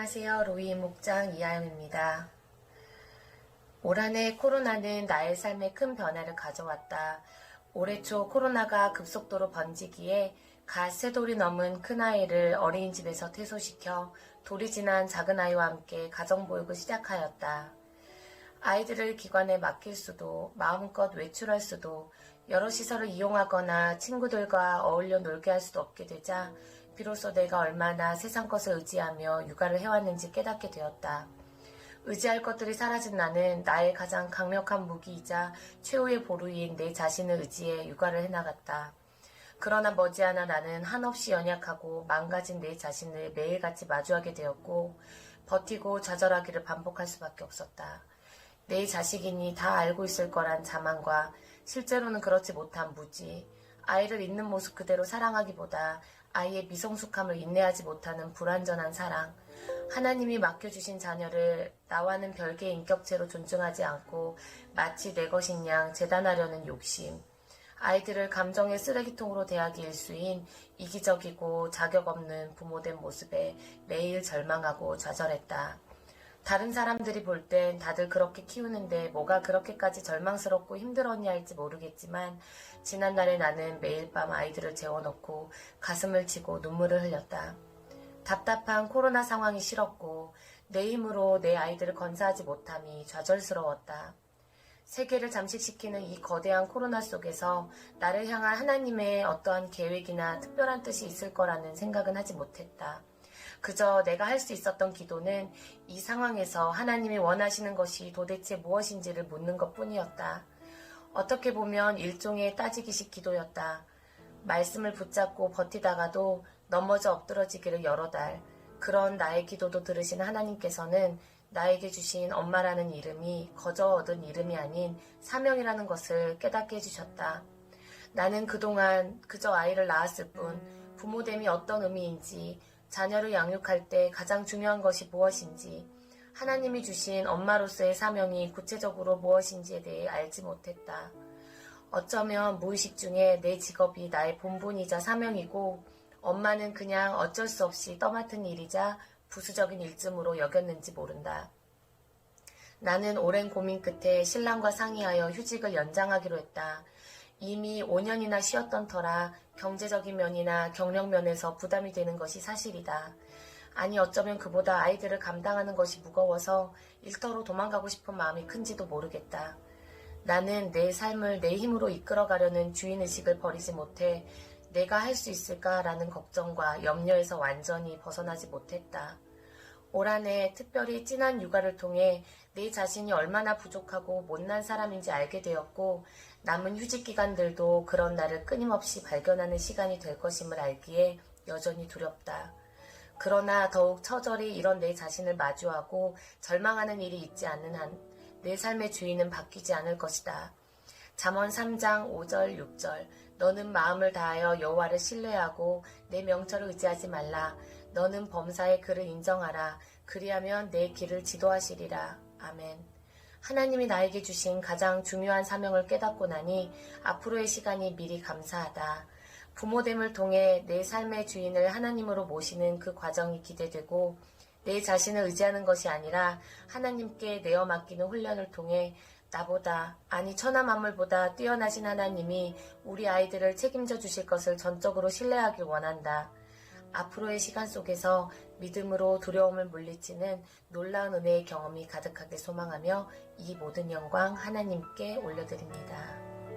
안녕하세요. 로이 목장 이하영입니다. 올 한 해 코로나는 나의 삶에 큰 변화를 가져왔다. 올해 초 코로나가 급속도로 번지기에 갓 3돌이 넘은 큰아이를 어린이집에서 퇴소시켜 돌이 지난 작은아이와 함께 가정보육을 시작하였다. 아이들을 기관에 맡길 수도, 마음껏 외출할 수도, 여러 시설을 이용하거나 친구들과 어울려 놀게 할 수도 없게 되자 비로소 내가 얼마나 세상 것을 의지하며 육아를 해왔는지 깨닫게 되었다. 의지할 것들이 사라진 나는 나의 가장 강력한 무기이자 최후의 보루인 내 자신을 의지해 육아를 해나갔다. 그러나 머지않아 나는 한없이 연약하고 망가진 내 자신을 매일같이 마주하게 되었고 버티고 좌절하기를 반복할 수밖에 없었다. 내 자식이니 다 알고 있을 거란 자만과 실제로는 그렇지 못한 무지, 아이를 있는 모습 그대로 사랑하기보다 아이의 미성숙함을 인내하지 못하는 불완전한 사랑, 하나님이 맡겨주신 자녀를 나와는 별개의 인격체로 존중하지 않고 마치 내 것인 양 재단하려는 욕심, 아이들을 감정의 쓰레기통으로 대하기 일수인 이기적이고 자격 없는 부모된 모습에 매일 절망하고 좌절했다. 다른 사람들이 볼 땐 다들 그렇게 키우는데 뭐가 그렇게까지 절망스럽고 힘들었냐 할지 모르겠지만 지난날에 나는 매일 밤 아이들을 재워놓고 가슴을 치고 눈물을 흘렸다. 답답한 코로나 상황이 싫었고 내 힘으로 내 아이들을 건사하지 못함이 좌절스러웠다. 세계를 잠식시키는 이 거대한 코로나 속에서 나를 향한 하나님의 어떠한 계획이나 특별한 뜻이 있을 거라는 생각은 하지 못했다. 그저 내가 할 수 있었던 기도는 이 상황에서 하나님이 원하시는 것이 도대체 무엇인지를 묻는 것뿐이었다. 어떻게 보면 일종의 따지기식 기도였다. 말씀을 붙잡고 버티다가도 넘어져 엎드러지기를 여러 달, 그런 나의 기도도 들으신 하나님께서는 나에게 주신 엄마라는 이름이 거저 얻은 이름이 아닌 사명이라는 것을 깨닫게 해주셨다. 나는 그동안 그저 아이를 낳았을 뿐 부모됨이 어떤 의미인지, 자녀를 양육할 때 가장 중요한 것이 무엇인지, 하나님이 주신 엄마로서의 사명이 구체적으로 무엇인지에 대해 알지 못했다. 어쩌면 무의식 중에 내 직업이 나의 본분이자 사명이고 엄마는 그냥 어쩔 수 없이 떠맡은 일이자 부수적인 일쯤으로 여겼는지 모른다. 나는 오랜 고민 끝에 신랑과 상의하여 휴직을 연장하기로 했다. 이미 5년이나 쉬었던 터라 경제적인 면이나 경력 면에서 부담이 되는 것이 사실이다. 아니 어쩌면 그보다 아이들을 감당하는 것이 무거워서 일터로 도망가고 싶은 마음이 큰지도 모르겠다. 나는 내 삶을 내 힘으로 이끌어가려는 주인의식을 버리지 못해 내가 할 수 있을까라는 걱정과 염려에서 완전히 벗어나지 못했다. 올 한 해 특별히 진한 육아를 통해 내 자신이 얼마나 부족하고 못난 사람인지 알게 되었고 남은 휴직 기간들도 그런 나를 끊임없이 발견하는 시간이 될 것임을 알기에 여전히 두렵다. 그러나 더욱 처절히 이런 내 자신을 마주하고 절망하는 일이 있지 않는 한 내 삶의 주인은 바뀌지 않을 것이다. 잠언 3장 5절 6절 너는 마음을 다하여 여호와를 신뢰하고 내 명철을 의지하지 말라. 너는 범사의 그를 인정하라. 그리하면 내 길을 지도하시리라. 아멘. 하나님이 나에게 주신 가장 중요한 사명을 깨닫고 나니 앞으로의 시간이 미리 감사하다. 부모됨을 통해 내 삶의 주인을 하나님으로 모시는 그 과정이 기대되고 내 자신을 의지하는 것이 아니라 하나님께 내어 맡기는 훈련을 통해 나보다, 아니 천하 만물보다 뛰어나신 하나님이 우리 아이들을 책임져 주실 것을 전적으로 신뢰하길 원한다. 앞으로의 시간 속에서 믿음으로 두려움을 물리치는 놀라운 은혜의 경험이 가득하게 소망하며 이 모든 영광 하나님께 올려드립니다.